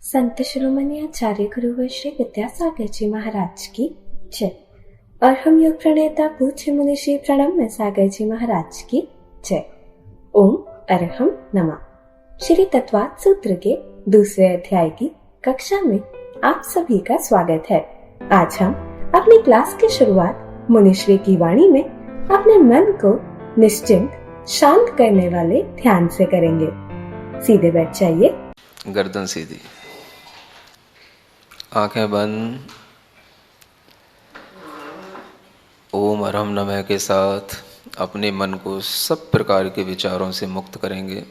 संत शिरोमणि आचार्य गुरुवर श्री विद्यासागर जी महाराज की जय। और हम योग प्रणेता पूज्य मुनि श्री प्रणम्य सागर जी महाराज की जय। ओम अरहम नमः। श्री तत्वात् सूत्र के दूसरे अध्याय की कक्षा में आप सभी का स्वागत है। आज हम अपनी क्लास की शुरुआत मुनिश्री की वाणी में अपने मन को निश्चिंत शांत करने वाले ध्यान से करेंगे। सीधे बैठ जाइए, गर्दन सीधी, आंखें बंद। ओम अरहम नमः के साथ अपने मन को सब प्रकार के विचारों से मुक्त करेंगे।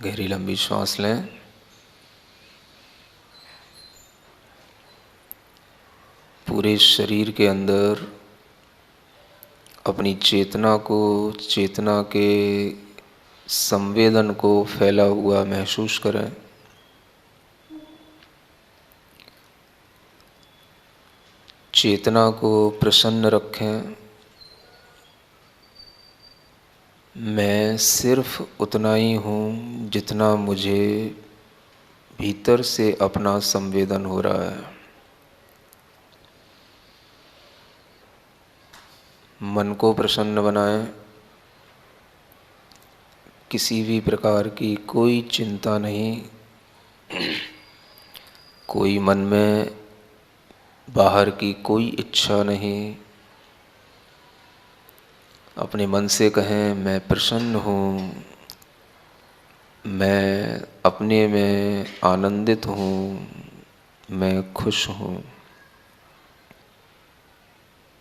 गहरी लंबी श्वास लें। पूरे शरीर के अंदर अपनी चेतना को, चेतना के संवेदन को फैला हुआ महसूस करें। चेतना को प्रसन्न रखें। मैं सिर्फ उतना ही हूँ जितना मुझे भीतर से अपना संवेदन हो रहा है। मन को प्रसन्न बनाएं। किसी भी प्रकार की कोई चिंता नहीं, कोई मन में बाहर की कोई इच्छा नहीं। अपने मन से कहें, मैं प्रसन्न हूँ, मैं अपने में आनंदित हूँ, मैं खुश हूँ।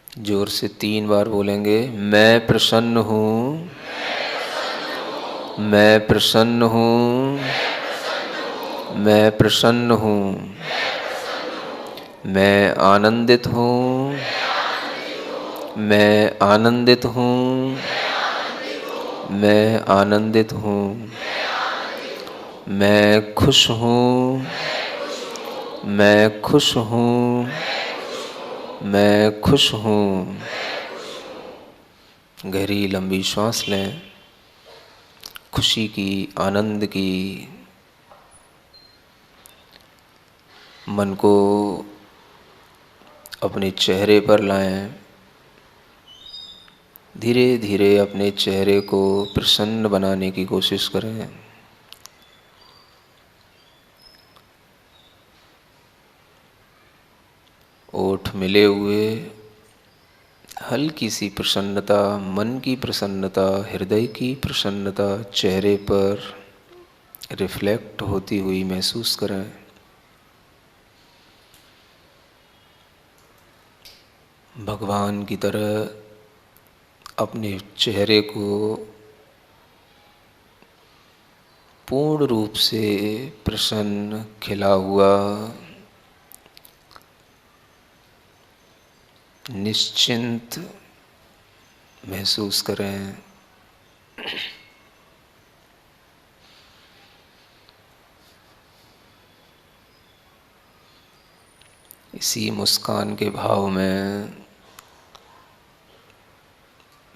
जोर से 3 बार बोलेंगे, मैं प्रसन्न हूँ, मैं प्रसन्न हूँ, मैं प्रसन्न हूँ, मैं आनंदित हूँ, मैं आनंदित हूँ, मैं आनंदित हूँ, मैं खुश हूँ, मैं खुश हूँ, मैं खुश हूँ। गहरी लंबी श्वास लें। खुशी की, आनंद की। मन को अपने चेहरे पर लाएं। धीरे धीरे अपने चेहरे को प्रसन्न बनाने की कोशिश करें। ओठ मिले हुए, हल्की सी प्रसन्नता, मन की प्रसन्नता, हृदय की प्रसन्नता चेहरे पर रिफ्लेक्ट होती हुई महसूस करें। भगवान की तरह अपने चेहरे को पूर्ण रूप से प्रसन्न, खिला हुआ, निश्चिंत महसूस करें। इसी मुस्कान के भाव में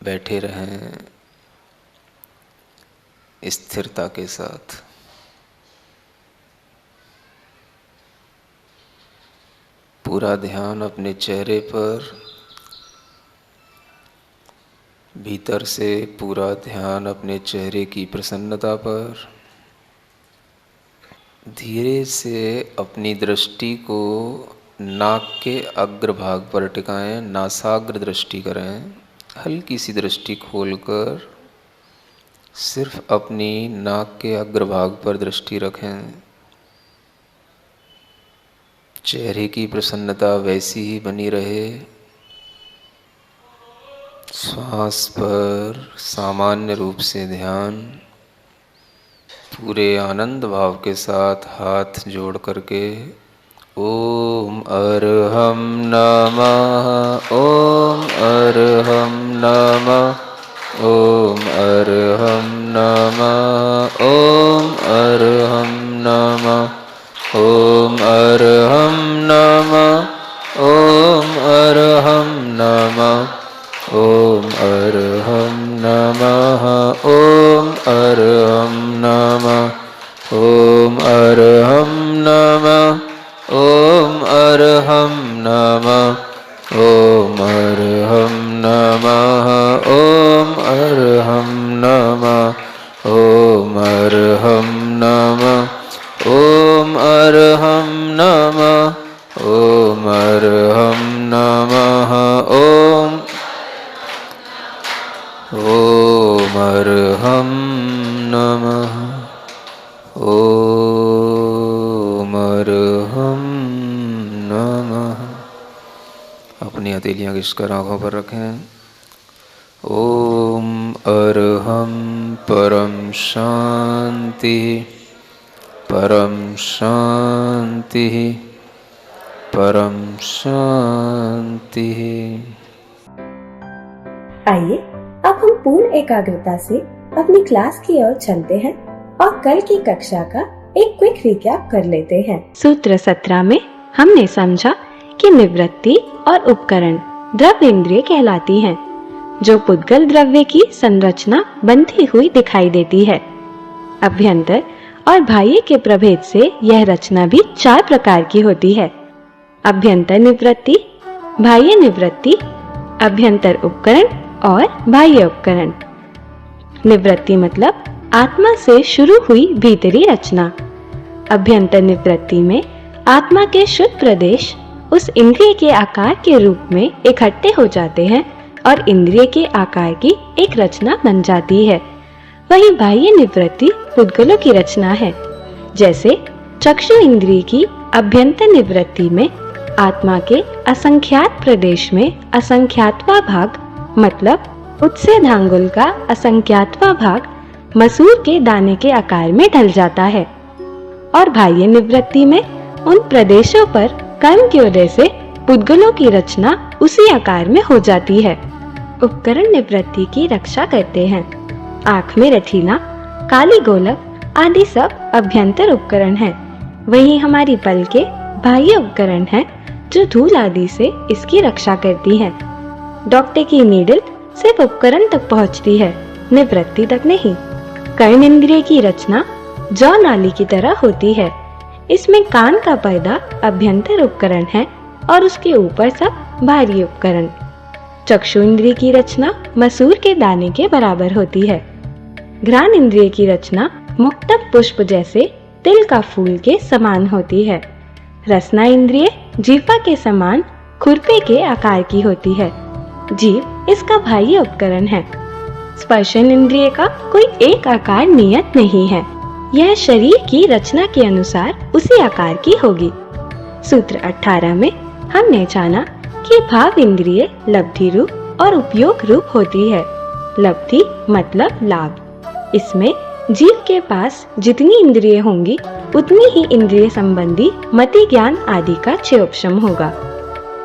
बैठे रहें स्थिरता के साथ। पूरा ध्यान अपने चेहरे पर, भीतर से पूरा ध्यान अपने चेहरे की प्रसन्नता पर। धीरे से अपनी दृष्टि को नाक के अग्रभाग पर टिकाएं, नासाग्र दृष्टि करें। हल्की सी दृष्टि खोलकर सिर्फ अपनी नाक के अग्रभाग पर दृष्टि रखें। चेहरे की प्रसन्नता वैसी ही बनी रहे। श्वास पर सामान्य रूप से ध्यान, पूरे आनंद भाव के साथ हाथ जोड़ करके ओम अर्हं नमः, ओम अर्हं नमः, ओम अर्हं नमः, ओम अर्हं नमः, ओम अर्हं नमः, ओम अर्हं नमः, ओम अर्हं नमः, ओम अर्हं नमः, ओम अर्हं नमः, ओम अर्हं नमः, ओम अर्हं नमः, ओम अर्हं नमः, ओम अर्हं नमः, ओम अर्हं नमः, ओम अर्हं नमः, ओम अर्हं नमः, ओम अर्हं नमः। अपनी हथेलियाँ घिसकर आँखों पर रखें। ओम अर्हं परम शांति, परम शांति, परम शांति। आइए अब हम पूर्ण एकाग्रता से अपनी क्लास की ओर चलते हैं और कल की कक्षा का एक क्विक रिकैप कर लेते हैं। सूत्र 17 में हमने समझा कि निवृत्ति और उपकरण द्रव्य इंद्रिय कहलाती हैं, जो पुद्गल द्रव्य की संरचना बनती हुई दिखाई देती है। अभ्यंतर और बाह्य के प्रभेद से यह रचना भी 4 प्रकार की होती है। अभ्यंतर निवृत्ति, बाह्य निवृत्ति, अभ्यंतर उपकरण और बाह्य उपकरण। निवृत्ति मतलब आत्मा से शुरू हुई भीतरी रचना। अभ्यंतर निवृत्ति में आत्मा के शुद्ध प्रदेश उस इंद्रिय के आकार के रूप में इकट्ठे हो जाते हैं और इंद्रिय के आकार की एक रचना बन जाती है। वही बाह्य निवृत्ति पुद्गलों की रचना है। जैसे चक्षु इंद्रिय की अभ्यंतर निवृत्ति में आत्मा के असंख्यात प्रदेश में असंख्यातवा भाग मतलब उत्सेधांगुल का असंख्यातवा भाग मसूर के दाने के आकार में ढल जाता है। और बाह्य निवृत्ति में उन प्रदेशों पर कर्म के उदय से पुद्गलों की रचना उसी आकार में हो जाती है। उपकरण निवृत्ति की रक्षा करते हैं। आँख में रेटिना, काली गोलक आदि सब अभ्यंतर उपकरण हैं। वही हमारी पलकें बाह्य उपकरण हैं, जो धूल आदि से इसकी रक्षा करती हैं। डॉक्टर की नीडल सिर्फ उपकरण तक पहुंचती है, निवृत्ति तक नहीं। कर्ण इंद्रिय की रचना जौ नाली की तरह होती है। इसमें कान का पर्दा अभ्यंतर उपकरण है और उसके ऊपर सब बाहरी उपकरण। चक्षु इंद्रिय की रचना मसूर के दाने के बराबर होती है। घ्राण इंद्रिय की रचना मुक्तक पुष्प जैसे तिल का फूल के समान होती है। रसना इंद्रिय जीवा के समान खुरपे के आकार की होती है। जीव इसका बाह्य उपकरण है। स्पर्शन इंद्रिय का कोई एक आकार नियत नहीं है, यह शरीर की रचना के अनुसार उसी आकार की होगी। सूत्र 18 में हमने जाना कि भाव इंद्रिय लब्धि रूप और उपयोग रूप होती है। लब्धि मतलब लाभ। इसमें जीव के पास जितनी इंद्रिय होंगी उतनी ही इंद्रिय संबंधी मति ज्ञान आदि का क्षयोपशम होगा।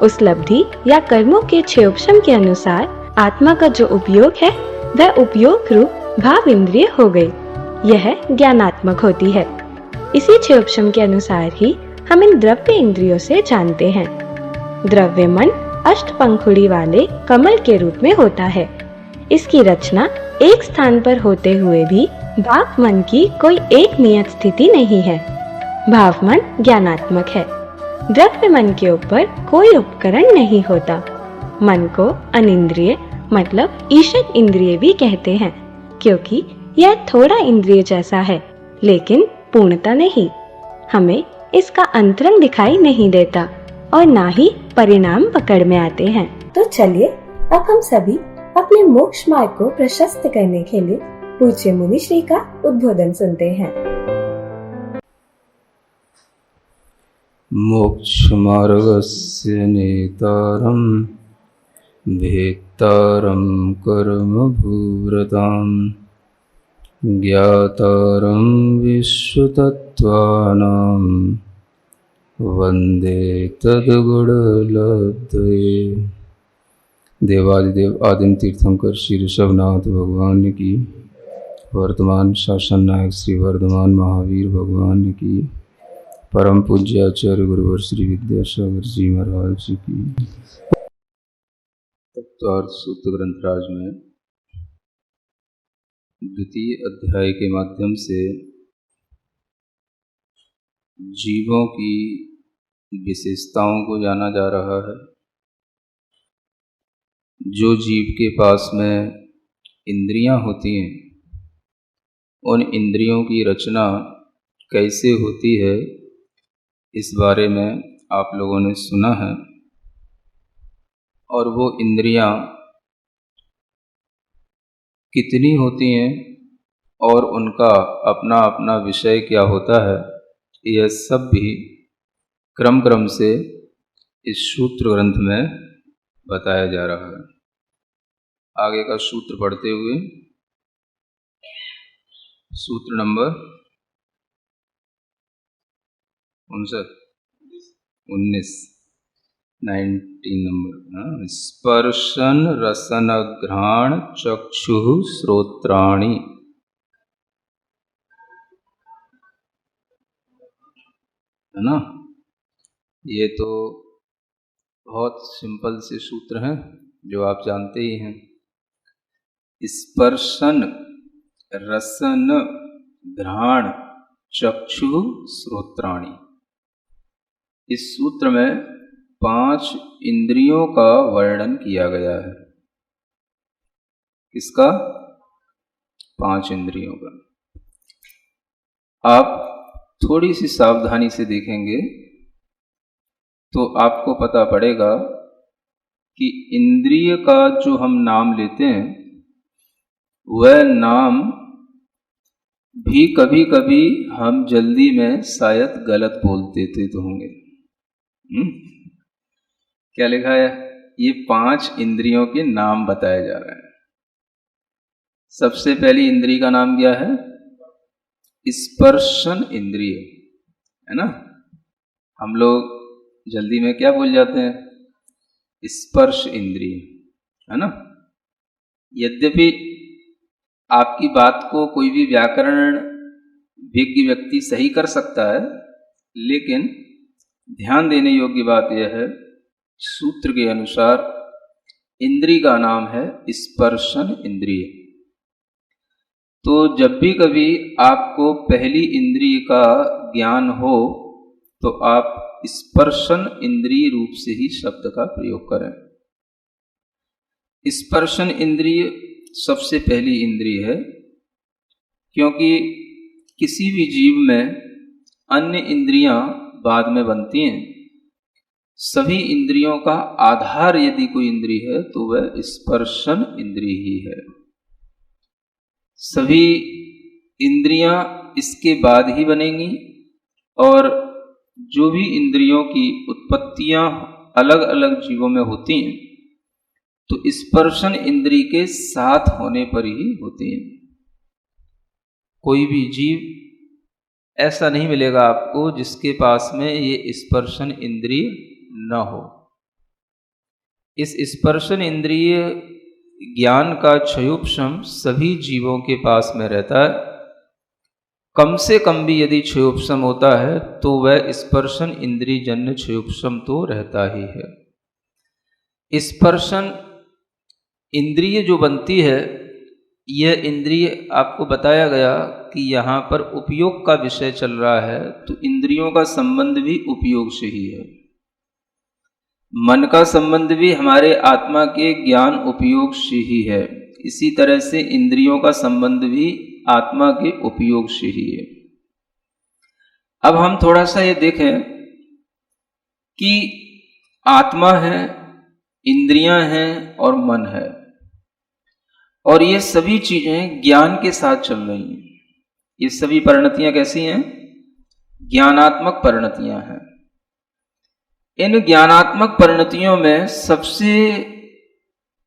उस लब्धि या कर्मों के क्षयोपशम के अनुसार आत्मा का जो उपयोग है वह उपयोग रूप भाव इंद्रिय हो गई। यह ज्ञानात्मक होती है। इसी क्षयोपशम के अनुसार ही हम इन द्रव्य इंद्रियों से जानते हैं। द्रव्य मन अष्टपंखुड़ी वाले कमल के रूप में होता है। इसकी रचना एक स्थान पर होते हुए भी भाव मन की कोई एक नियत स्थिति नहीं है। भाव मन ज्ञानात्मक है। द्रव्य मन के ऊपर कोई उपकरण नहीं होता। मन को अनिंद्रिय मतलब ईषद इंद्रिय भी कहते हैं, क्योंकि यह थोड़ा इंद्रिय जैसा है, लेकिन पूर्णता नहीं। हमें इसका अंतरंग दिखाई नहीं देता और ना ही परिणाम पकड़ में आते हैं। तो चलिए अब हम सभी अपने मोक्ष मार्ग को प्रशस्त करने के लिए पूज्य मुनि श्री का उद्बोधन सुनते हैं। मोक्ष मार्गस्य नेतारं भेत्तारं कर्मभूरतां ज्ञातारं विश्वतत्त्वानां वन्दे तद्गुणलब्धये। देवादिदेव आदिम तीर्थंकर श्री ऋषभनाथ भगवान की, वर्तमान शासन नायक श्री वर्धमान महावीर भगवान की, परम पूज्य आचार्य गुरुवर श्री विद्यासागर जी महाराज की। तत्वार्थ सूत्र ग्रंथराज में द्वितीय अध्याय के माध्यम से जीवों की विशेषताओं को जाना जा रहा है। जो जीव के पास में इंद्रियां होती हैं, उन इंद्रियों की रचना कैसे होती है, इस बारे में आप लोगों ने सुना है। और वो इंद्रियां कितनी होती हैं और उनका अपना अपना विषय क्या होता है, यह सब भी क्रम क्रम से इस सूत्र ग्रंथ में बताया जा रहा है। आगे का सूत्र पढ़ते हुए सूत्र नंबर 19 नंबर। स्पर्शन रसन घ्राण चक्षु श्रोत्राणि। है ना? ये तो बहुत सिंपल से सूत्र हैं जो आप जानते ही हैं। स्पर्शन रसन घ्राण चक्षु श्रोत्राणि। इस सूत्र में 5 इंद्रियों का वर्णन किया गया है। किसका? 5 इंद्रियों का। आप थोड़ी सी सावधानी से देखेंगे तो आपको पता पड़ेगा कि इंद्रिय का जो हम नाम लेते हैं, वह नाम भी कभी कभी हम जल्दी में शायद गलत बोल देते तो होंगे। क्या लिखा है? ये 5 इंद्रियों के नाम बताए जा रहे हैं। सबसे पहली इंद्रिय का नाम क्या है? स्पर्शन इंद्रिय। है ना? हम लोग जल्दी में क्या बोल जाते हैं? स्पर्श इंद्रिय। है ना? यद्यपि आपकी बात को कोई भी व्याकरण विज्ञ व्यक्ति सही कर सकता है, लेकिन ध्यान देने योग्य बात यह है, सूत्र के अनुसार इंद्रिय का नाम है स्पर्शन इंद्रिय। तो जब भी कभी आपको पहली इंद्रिय का ज्ञान हो तो आप स्पर्शन इंद्रिय रूप से ही शब्द का प्रयोग करें। स्पर्शन इंद्रिय सबसे पहली इंद्रिय है, क्योंकि किसी भी जीव में अन्य इंद्रियां बाद में बनती हैं। सभी इंद्रियों का आधार यदि कोई इंद्रिय है तो वह स्पर्शन इंद्रिय ही है। सभी इंद्रियां इसके बाद ही बनेंगी, और जो भी इंद्रियों की उत्पत्तियां अलग अलग जीवों में होती हैं तो स्पर्शन इंद्रिय के साथ होने पर ही होती हैं। कोई भी जीव ऐसा नहीं मिलेगा आपको जिसके पास में ये स्पर्शन इंद्रिय न हो। इस स्पर्शन इंद्रिय ज्ञान का क्षयोपशम सभी जीवों के पास में रहता है। कम से कम भी यदि क्षयोपशम होता है तो वह स्पर्शन इंद्रिय जन्य क्षयोपशम तो रहता ही है। स्पर्शन इंद्रिय जो बनती है, यह इंद्रिय आपको बताया गया कि यहाँ पर उपयोग का विषय चल रहा है, तो इंद्रियों का संबंध भी उपयोग से ही है। मन का संबंध भी हमारे आत्मा के ज्ञान उपयोग से ही है। इसी तरह से इंद्रियों का संबंध भी आत्मा के उपयोग से ही है। अब हम थोड़ा सा ये देखें कि आत्मा है, इंद्रियां हैं और मन है, और ये सभी चीजें ज्ञान के साथ चल रही हैं। ये सभी परिणतियां कैसी हैं? ज्ञानात्मक परिणतियां हैं। इन ज्ञानात्मक परिणतियों में सबसे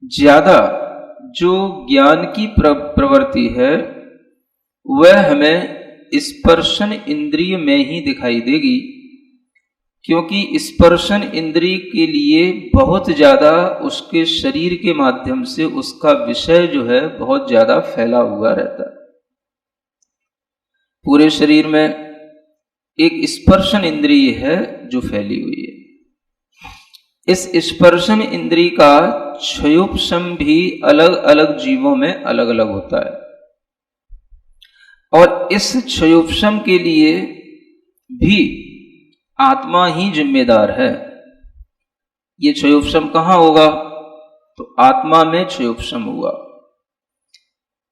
ज्यादा जो ज्ञान की प्रवृत्ति है वह हमें स्पर्शन इंद्रिय में ही दिखाई देगी, क्योंकि स्पर्शन इंद्रिय के लिए बहुत ज्यादा उसके शरीर के माध्यम से उसका विषय जो है बहुत ज्यादा फैला हुआ रहता है। पूरे शरीर में एक स्पर्शन इंद्रिय है जो फैली हुई है। इस स्पर्शन इंद्रिय का क्षयोपशम भी अलग अलग जीवों में अलग अलग होता है, और इस क्षयोपशम के लिए भी आत्मा ही जिम्मेदार है। ये क्षयोपशम कहाँ होगा? तो आत्मा में क्षयोपशम हुआ।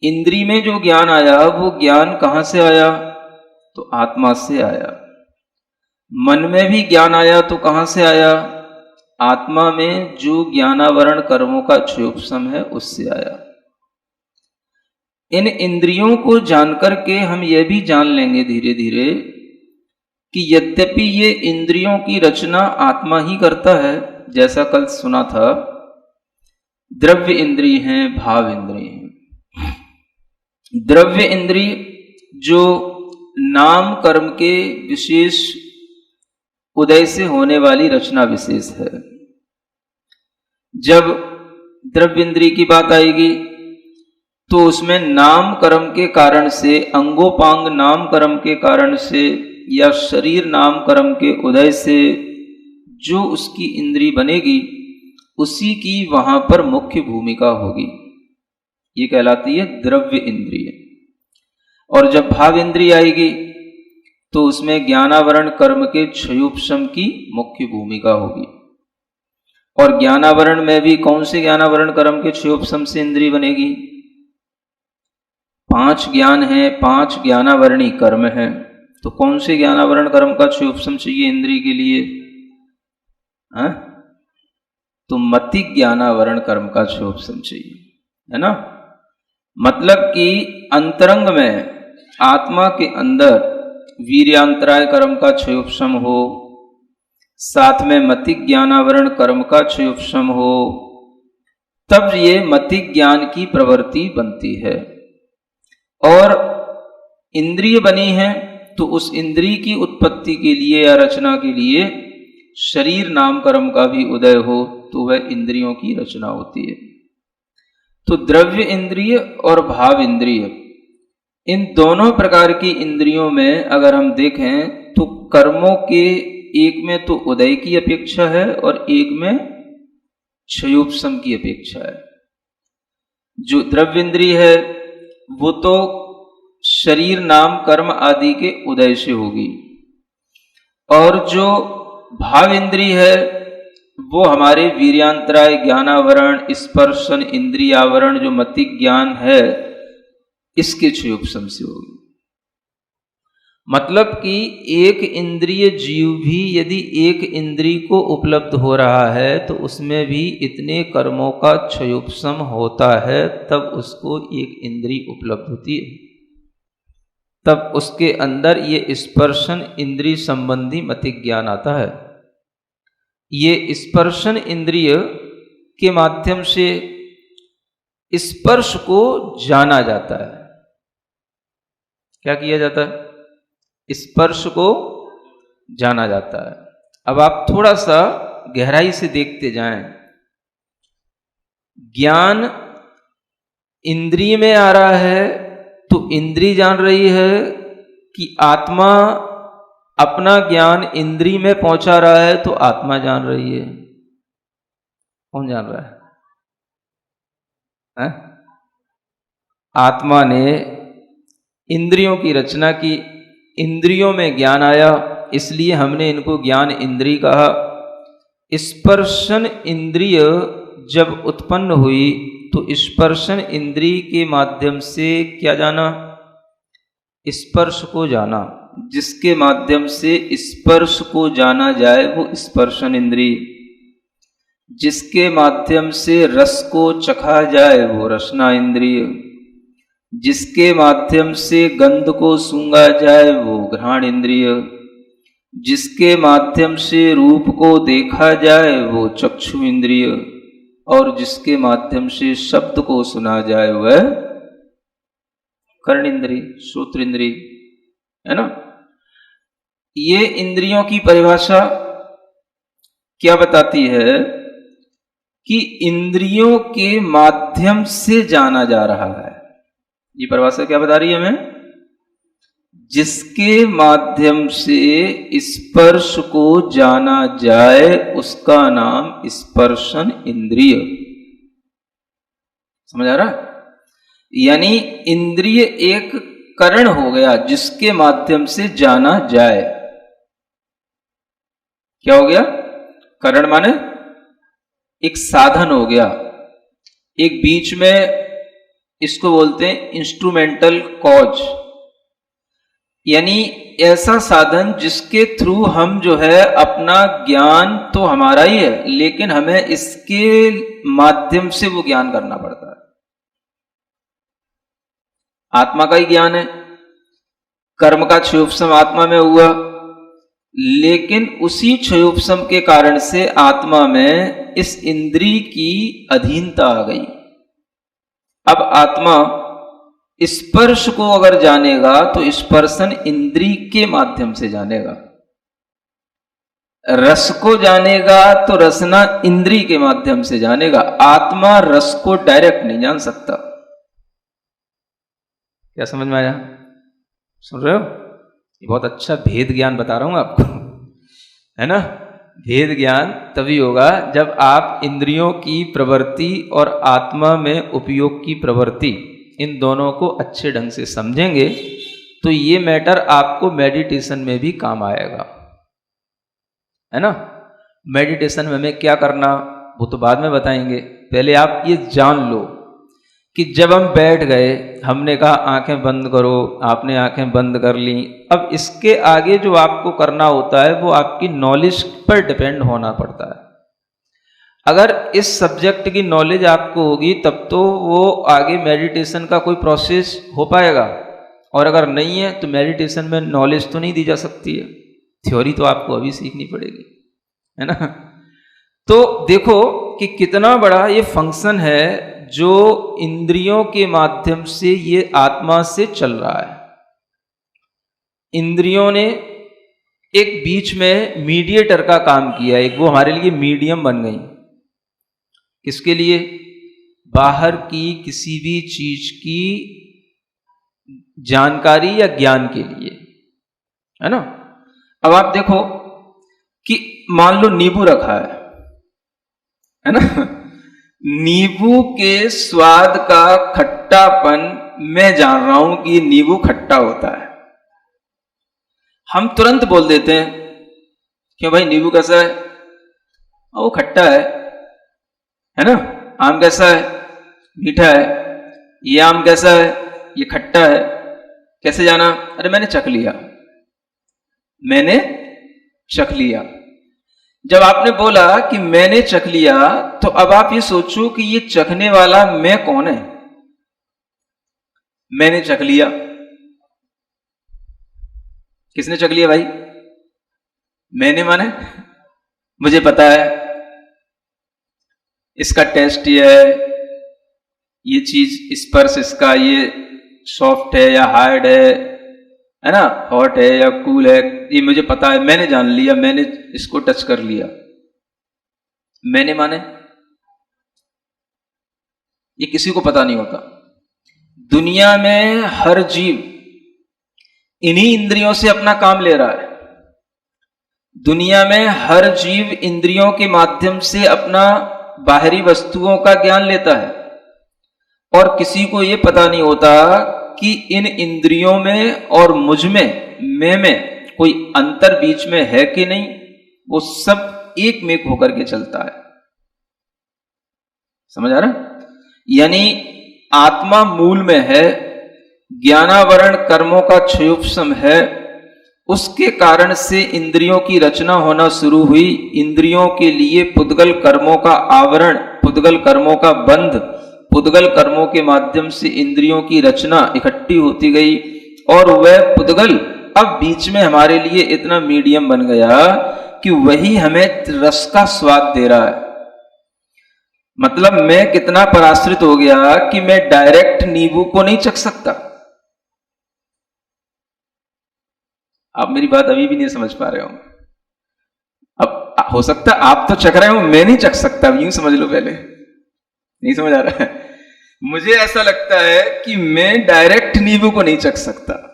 इंद्रिय में जो ज्ञान आया वो ज्ञान कहाँ से आया? तो आत्मा से आया। मन में भी ज्ञान आया तो कहाँ से आया? आत्मा में जो ज्ञानावरण कर्मों का क्षयोपशम है उससे आया। इन इंद्रियों को जानकर के हम यह भी जान लेंगे धीरे धीरे कि यद्यपि ये इंद्रियों की रचना आत्मा ही करता है, जैसा कल सुना था, द्रव्य इंद्रिय हैं, भाव इंद्रिय हैं। द्रव्य इंद्रिय जो नाम कर्म के विशेष उदय से होने वाली रचना विशेष है। जब द्रव्य इंद्रिय की बात आएगी तो उसमें नाम कर्म के कारण से, अंगोपांग नाम कर्म के कारण से या शरीर नाम कर्म के उदय से जो उसकी इंद्रिय बनेगी उसी की वहां पर मुख्य भूमिका होगी। ये कहलाती है द्रव्य इंद्रिय। और जब भाव इंद्रिय आएगी तो उसमें ज्ञानावरण कर्म के क्षयोपशम की मुख्य भूमिका होगी। और ज्ञानावरण में भी कौन से ज्ञानावरण कर्म के क्षयोपशम से इंद्रिय बनेगी? 5 ज्ञान है, 5 ज्ञानावरणी कर्म है। तो कौन से ज्ञानावरण कर्म का क्षयोपशम चाहिए इंद्रिय के लिए? तो मति ज्ञानावरण कर्म का क्षयोपशम चाहिए, है ना। मतलब कि अंतरंग में आत्मा के अंदर वीर्यांतराय कर्म का क्षयोपशम हो, साथ में मति ज्ञानावरण कर्म का क्षयोपशम हो, तब ये मति ज्ञान की प्रवृत्ति बनती है। और इंद्रिय बनी है तो उस इंद्रिय की उत्पत्ति के लिए या रचना के लिए शरीर नाम कर्म का भी उदय हो तो वह इंद्रियों की रचना होती है। तो द्रव्य इंद्रिय और भाव इंद्रिय, इन दोनों प्रकार की इंद्रियों में अगर हम देखें तो कर्मों के एक में तो उदय की अपेक्षा है और एक में क्षयोपशम की अपेक्षा है। जो द्रव्य इंद्रिय है वो तो शरीर नाम कर्म आदि के उदय से होगी, और जो भाव इंद्रिय है वो हमारे वीर्यांतराय ज्ञानावरण स्पर्शन इंद्रियावरण जो मति ज्ञान है इसके क्षयोपशम से होगी। मतलब कि एक इंद्रिय जीव भी यदि एक इंद्रिय को उपलब्ध हो रहा है तो उसमें भी इतने कर्मों का क्षयोपशम होता है, तब उसको एक इंद्रिय उपलब्ध होती है, तब उसके अंदर ये स्पर्शन इंद्रिय संबंधी मति ज्ञान आता है। ये स्पर्शन इंद्रिय के माध्यम से स्पर्श को जाना जाता है। क्या किया जाता है? स्पर्श को जाना जाता है। अब आप थोड़ा सा गहराई से देखते जाएं। ज्ञान इंद्रिय में आ रहा है तो इंद्रिय जान रही है कि आत्मा अपना ज्ञान इंद्रिय में पहुंचा रहा है तो आत्मा जान रही है। कौन जान रहा है? है? आत्मा ने इंद्रियों की रचना की, इंद्रियों में ज्ञान आया, इसलिए हमने इनको ज्ञान इंद्रिय कहा। स्पर्शन इंद्रिय जब उत्पन्न हुई तो स्पर्शन इंद्रिय के माध्यम से क्या जाना? स्पर्श को जाना। जिसके माध्यम से स्पर्श को जाना जाए वो स्पर्शन इंद्रिय, जिसके माध्यम से रस को चखा जाए वो रसना इंद्रिय, जिसके माध्यम से गंध को सूंघा जाए वो घ्राण इंद्रिय, जिसके माध्यम से रूप को देखा जाए वो चक्षु इंद्रिय, और जिसके माध्यम से शब्द को सुना जाए वह कर्ण इंद्रिय, श्रोत्र इंद्रिय, है ना। ये इंद्रियों की परिभाषा क्या बताती है कि इंद्रियों के माध्यम से जाना जा रहा है। ये परिभाषा क्या बता रही है हमें? जिसके माध्यम से स्पर्श को जाना जाए उसका नाम स्पर्शन इंद्रिय। समझ आ रहा है? यानी इंद्रिय एक करण हो गया जिसके माध्यम से जाना जाए। क्या हो गया? करण माने एक साधन हो गया, एक बीच में, इसको बोलते हैं इंस्ट्रूमेंटल कॉज, यानी ऐसा साधन जिसके थ्रू हम जो है अपना ज्ञान तो हमारा ही है लेकिन हमें इसके माध्यम से वो ज्ञान करना पड़ता है। आत्मा का ही ज्ञान है, कर्म का क्षयोपशम आत्मा में हुआ, लेकिन उसी क्षयोपशम के कारण से आत्मा में इस इंद्रिय की अधीनता आ गई। अब आत्मा स्पर्श को अगर जानेगा तो स्पर्शन इंद्रिय के माध्यम से जानेगा, रस को जानेगा तो रसना इंद्रिय के माध्यम से जानेगा। आत्मा रस को डायरेक्ट नहीं जान सकता। क्या समझ में आया? सुन रहे हो? ये बहुत अच्छा भेद ज्ञान बता रहा हूं आपको, है ना। भेद ज्ञान तभी होगा जब आप इंद्रियों की प्रवृत्ति और आत्मा में उपयोग की प्रवृत्ति इन दोनों को अच्छे ढंग से समझेंगे तो ये मैटर आपको मेडिटेशन में भी काम आएगा, है ना। मेडिटेशन में हमें क्या करना वो तो बाद में बताएंगे, पहले आप ये जान लो कि जब हम बैठ गए हमने कहा आंखें बंद करो, आपने आंखें बंद कर ली। अब इसके आगे जो आपको करना होता है वो आपकी नॉलेज पर डिपेंड होना पड़ता है। अगर इस सब्जेक्ट की नॉलेज आपको होगी तब तो वो आगे मेडिटेशन का कोई प्रोसेस हो पाएगा, और अगर नहीं है तो मेडिटेशन में नॉलेज तो नहीं दी जा सकती है, थ्योरी तो आपको अभी सीखनी पड़ेगी, है ना। तो देखो कि कितना बड़ा ये फंक्शन है जो इंद्रियों के माध्यम से ये आत्मा से चल रहा है। इंद्रियों ने एक बीच में मीडिएटर का काम किया, एक वो हमारे लिए मीडियम बन गई। किसके लिए? बाहर की किसी भी चीज की जानकारी या ज्ञान के लिए, है ना। अब आप देखो कि मान लो नींबू रखा है ना। नींबू के स्वाद का खट्टापन मैं जान रहा हूं कि ये नींबू खट्टा होता है। हम तुरंत बोल देते हैं क्यों भाई नींबू कैसा है? वो खट्टा है ना। आम कैसा है? मीठा है। ये आम कैसा है? ये खट्टा है। कैसे जाना? अरे मैंने चख लिया, मैंने चख लिया। जब आपने बोला कि मैंने चख लिया तो अब आप ये सोचो कि ये चखने वाला मैं कौन है? मैंने चख लिया। किसने चख लिया भाई? मैंने माने मुझे पता है इसका टेस्ट ये है, ये चीज स्पर्श इसका ये सॉफ्ट है या हार्ड है ना, हॉट है या कूल है, ये मुझे पता है, मैंने जान लिया, मैंने इसको टच कर लिया। मैंने माने ये किसी को पता नहीं होता। दुनिया में हर जीव इन्हीं इंद्रियों से अपना काम ले रहा है। दुनिया में हर जीव इंद्रियों के माध्यम से अपना बाहरी वस्तुओं का ज्ञान लेता है। और किसी को ये पता नहीं होता कि इन इंद्रियों में और मुझ में कोई अंतर बीच में है कि नहीं। वो सब एक में होकर के चलता है। समझ आ रहा? यानी आत्मा मूल में है, ज्ञानावरण कर्मों का क्षयोपशम है, उसके कारण से इंद्रियों की रचना होना शुरू हुई। इंद्रियों के लिए पुद्गल कर्मों का आवरण, पुद्गल कर्मों का बंध, पुद्गल कर्मों के माध्यम से इंद्रियों की रचना इकट्ठी होती गई और वह पुद्गल अब बीच में हमारे लिए इतना मीडियम बन गया कि वही हमें रस का स्वाद दे रहा है। मतलब मैं कितना पराश्रित हो गया कि मैं डायरेक्ट नींबू को नहीं चख सकता। आप मेरी बात अभी भी नहीं समझ पा रहे हो। अब हो सकता आप तो चख रहे हो, मैं नहीं चख सकता, यूं समझ लो। पहले नहीं समझ आ रहा है? मुझे ऐसा लगता है कि मैं डायरेक्ट नींबू को नहीं चख सकता।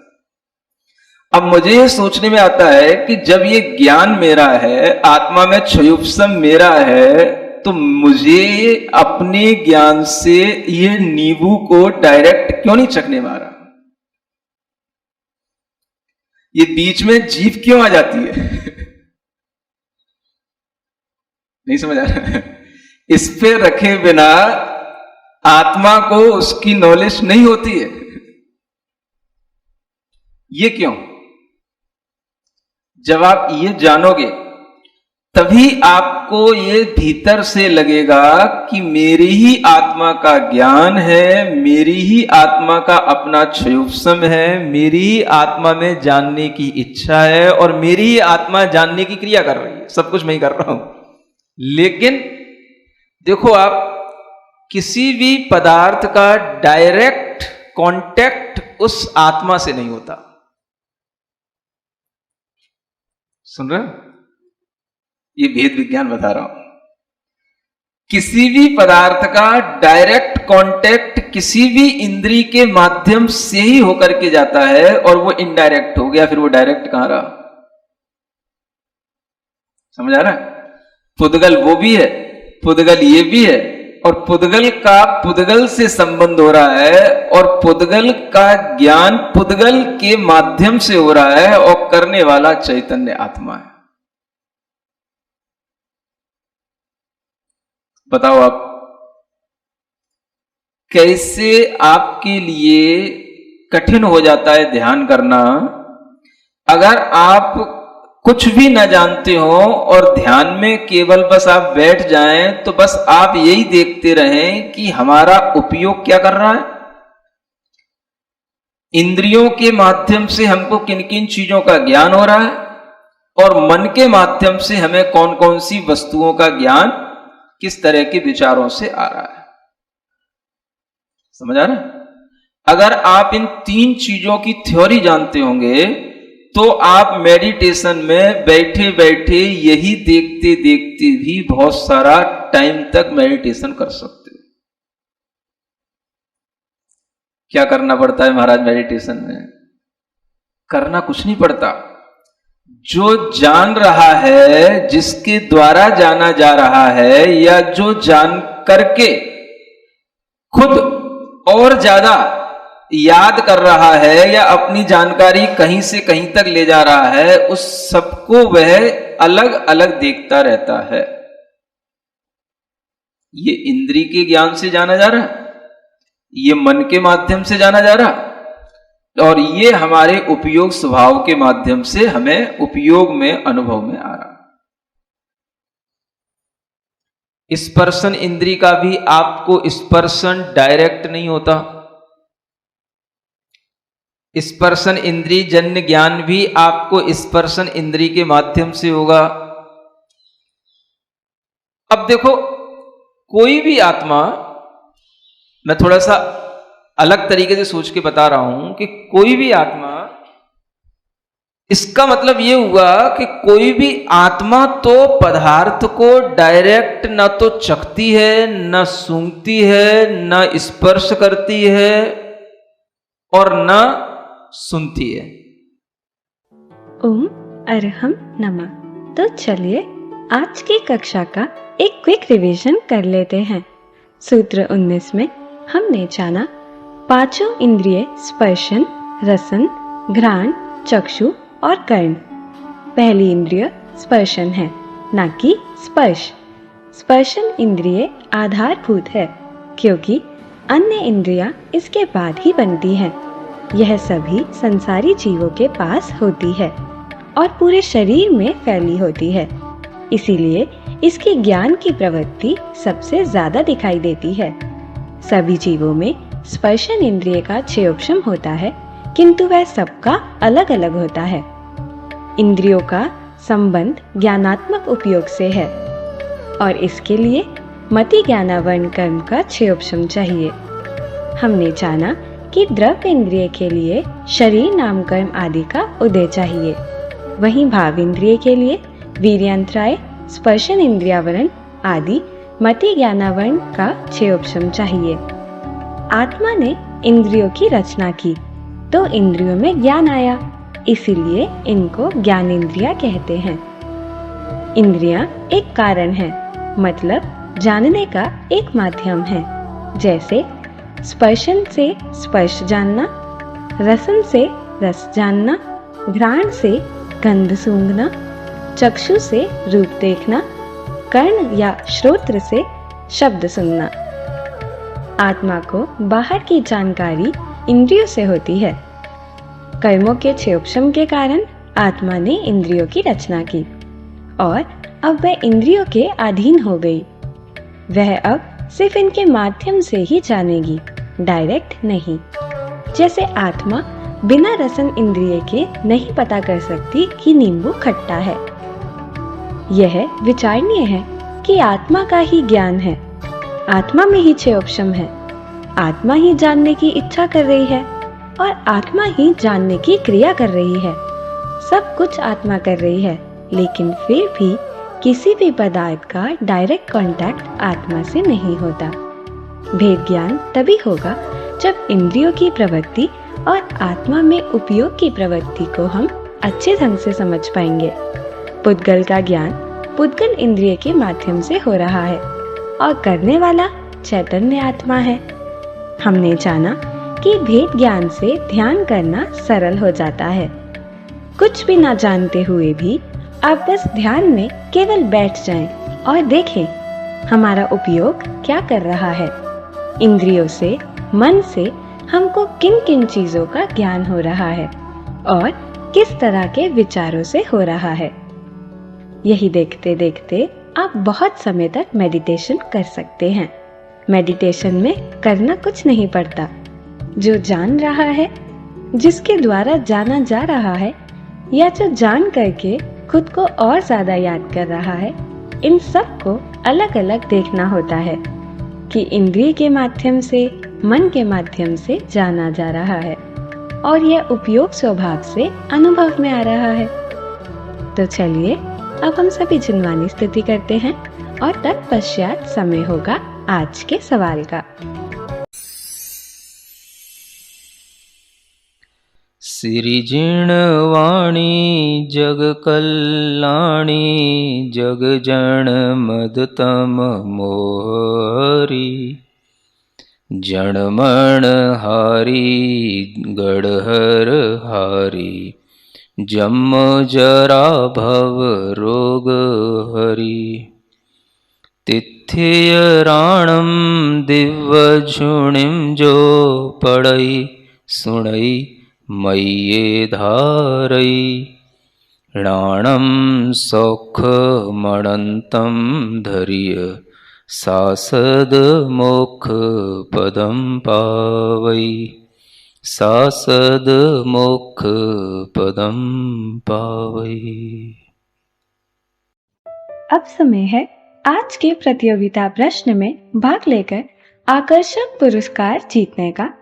अब मुझे ये सोचने में आता है कि जब ये ज्ञान मेरा है, आत्मा में क्षयोपशम मेरा है, तो मुझे अपने ज्ञान से ये नींबू को डायरेक्ट क्यों नहीं चखने मारा? ये बीच में जीभ क्यों आ जाती है? नहीं समझ आ रहा है? इस पे रखे बिना आत्मा को उसकी नॉलेज नहीं होती है। ये क्यों? जब आप ये जानोगे तभी आपको ये भीतर से लगेगा कि मेरी ही आत्मा का ज्ञान है, मेरी ही आत्मा का अपना क्षयोपशम है, मेरी ही आत्मा में जानने की इच्छा है और मेरी ही आत्मा जानने की क्रिया कर रही है। सब कुछ मैं ही कर रहा हूं। लेकिन देखो, आप किसी भी पदार्थ का डायरेक्ट कांटेक्ट उस आत्मा से नहीं होता। सुन रहे हो? ये भेद विज्ञान बता रहा हूं। किसी भी पदार्थ का डायरेक्ट कांटेक्ट किसी भी इंद्री के माध्यम से ही होकर के जाता है और वो इनडायरेक्ट हो गया, फिर वो डायरेक्ट कहां रहा? समझ आ रहा है? पुद्गल वो भी है, पुद्गल ये भी है, और पुद्गल का पुद्गल से संबंध हो रहा है और पुद्गल का ज्ञान पुद्गल के माध्यम से हो रहा है और करने वाला चैतन्य आत्मा है। बताओ आप कैसे आपके लिए कठिन हो जाता है ध्यान करना अगर आप कुछ भी न जानते हो और ध्यान में केवल बस आप बैठ जाएं तो बस आप यही देखते रहें कि हमारा उपयोग क्या कर रहा है। इंद्रियों के माध्यम से हमको किन किन चीजों का ज्ञान हो रहा है और मन के माध्यम से हमें कौन कौन सी वस्तुओं का ज्ञान किस तरह के विचारों से आ रहा है। समझ आ रहा है? अगर आप इन तीन चीजों की थ्योरी जानते होंगे तो आप मेडिटेशन में बैठे बैठे यही देखते देखते भी बहुत सारा टाइम तक मेडिटेशन कर सकते हो। क्या करना पड़ता है महाराज मेडिटेशन में? करना कुछ नहीं पड़ता। जो जान रहा है, जिसके द्वारा जाना जा रहा है, या जो जान करके खुद और ज्यादा याद कर रहा है या अपनी जानकारी कहीं से कहीं तक ले जा रहा है, उस सबको वह अलग अलग देखता रहता है। ये इंद्रिय के ज्ञान से जाना जा रहा, ये मन के माध्यम से जाना जा रहा, और ये हमारे उपयोग स्वभाव के माध्यम से हमें उपयोग में अनुभव में आ रहा। स्पर्शन इंद्रिय का भी आपको स्पर्शन डायरेक्ट नहीं होता। स्पर्शन इंद्रिय जन्य ज्ञान भी आपको स्पर्शन इंद्रिय के माध्यम से होगा। अब देखो, कोई भी आत्मा, मैं थोड़ा सा अलग तरीके से सोच के बता रहा हूं कि कोई भी आत्मा, इसका मतलब यह हुआ कि कोई भी आत्मा तो पदार्थ को डायरेक्ट न तो चखती है, न सूंघती है, न स्पर्श करती है और न सुनती है। ओम अरहम नमः। तो चलिए आज की कक्षा का एक क्विक रिवीजन कर लेते हैं। सूत्र 19 में हमने जाना पांचों इंद्रिय स्पर्शन, रसन, घ्राण, चक्षु और कर्ण। पहली इंद्रिय स्पर्शन है, ना कि स्पर्श। स्पर्शन इंद्रिय आधारभूत है, क्योंकि अन्य इंद्रियां इसके बाद ही बनती हैं। यह सभी संसारी जीवों के पास होती है और पूरे शरीर में फैली होती है, इसीलिए इसकी ज्ञान की प्रवृत्ति सबसे ज्यादा दिखाई देती है। सभी जीवों में स्पर्शन इंद्रिय का क्षेयोक्षम होता है, किंतु वह सबका अलग अलग होता है। इंद्रियों का संबंध ज्ञानात्मक उपयोग से है और इसके लिए मति ज्ञानावर्ण कर्म का क्षेयोक्षम चाहिए। हमने जाना कि द्रव्य इंद्रिय के लिए शरीर नाम कर्म आदि का उदय चाहिए, वहीं भाव इंद्रिय के लिए वीर्यांतराय, स्पर्शन इंद्रियावरण आदि मति ज्ञानावरण का क्षेयोक्षम चाहिए। आत्मा ने इंद्रियों की रचना की तो इंद्रियों में ज्ञान आया, इसीलिए इनको ज्ञान इंद्रिया कहते हैं। इंद्रियां एक कारण है, मतलब जानने का एक माध्यम है। जैसे स्पर्शन से स्पर्श जानना, रसन से रस जानना, घ्राण से गंध सूंघना, चक्षु से रूप देखना, कर्ण या श्रोत्र से शब्द सुनना। आत्मा को बाहर की जानकारी इंद्रियों से होती है। कर्मों के क्षेयोक्षम के कारण आत्मा ने इंद्रियों की रचना की और अब वह इंद्रियों के अधीन हो गई। वह अब सिर्फ इनके माध्यम से ही जानेगी, डायरेक्ट नहीं। जैसे आत्मा बिना रसन इंद्रिय के नहीं पता कर सकती कि नींबू खट्टा है। यह विचारणीय है कि आत्मा का ही ज्ञान है, आत्मा में ही क्षेयोक्षम है, आत्मा ही जानने की इच्छा कर रही है और आत्मा ही जानने की क्रिया कर रही है। सब कुछ आत्मा कर रही है, लेकिन फिर भी किसी भी पदार्थ का डायरेक्ट कांटेक्ट आत्मा से नहीं होता। भेद ज्ञान तभी होगा जब इंद्रियों की प्रवृत्ति और आत्मा में उपयोग की प्रवृत्ति को हम अच्छे ढंग से समझ पाएंगे। पुद्गल का ज्ञान पुद्गल इंद्रिय के माध्यम से हो रहा है और करने वाला चैतन्य आत्मा है। हमने जाना कि भेद ज्ञान से ध्यान करना सरल हो जाता है। कुछ भी ना जानते हुए भी आप बस ध्यान में केवल बैठ जाएं और देखें हमारा उपयोग क्या कर रहा है। इंद्रियों से, मन से हमको किन किन चीजों का ज्ञान हो रहा है और किस तरह के विचारों से हो रहा है। यही देखते देखते आप बहुत समय तक मेडिटेशन कर सकते हैं। मेडिटेशन में करना कुछ नहीं पड़ता। जो जान रहा है, जिसके द्वारा जाना जा रहा है, या जो जान करके खुद को और ज्यादा याद कर रहा है, इन सब को अलग अलग देखना होता है कि इंद्रिय के माध्यम से, मन के माध्यम से जाना जा रहा है और यह उपयोग स्वभाव से अनुभव में आ रहा है। तो चलिए अब हम सभी जिनवानी स्तुति करते हैं और तत्पश्चात समय होगा आज के सवाल का। सिरिजिणवाणी जग कल्याणी जग जन मदतम मोहरी जनमण हारी गढ़हर हारी जन्म जरा भव रोग हरि तिथ्य राणम दिव्य झुणिम जो पढ़ई सुनई मय्ये धारई राणम सौख मणंतम धैर्य सासद मोक्ष पदम पावई सासद मोक्ष पदम पावई। अब समय है आज के प्रतियोगिता प्रश्न में भाग लेकर आकर्षक पुरस्कार जीतने का।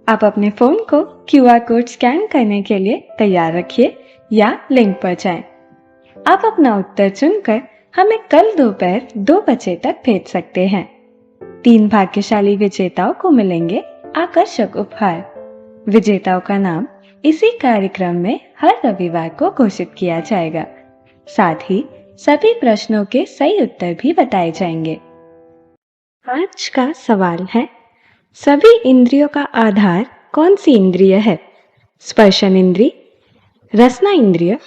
आप अपने फोन को क्यूआर कोड स्कैन करने के लिए तैयार रखिए या लिंक पर जाएं। आप अपना उत्तर चुनकर हमें कल दोपहर 2 बजे तक भेज सकते हैं। 3 भाग्यशाली विजेताओं को मिलेंगे आकर्षक उपहार। विजेताओं का नाम इसी कार्यक्रम में हर रविवार को घोषित किया जाएगा। साथ ही सभी प्रश्नों के सही उत्तर भी बताए जाएंगे। आज का सवाल है, सभी इंद्रियों का आधार कौन सी इंद्रिय है? स्पर्शन इंद्रिय, रसना इंद्रिय,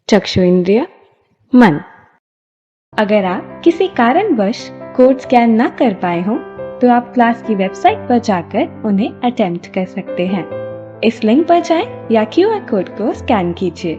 चक्षु इंद्रिय, मन। अगर आप किसी कारणवश कोड स्कैन ना कर पाए हों तो आप क्लास की वेबसाइट पर जाकर उन्हें अटेम्प्ट कर सकते हैं। इस लिंक पर जाएं या QR कोड को स्कैन कीजिए।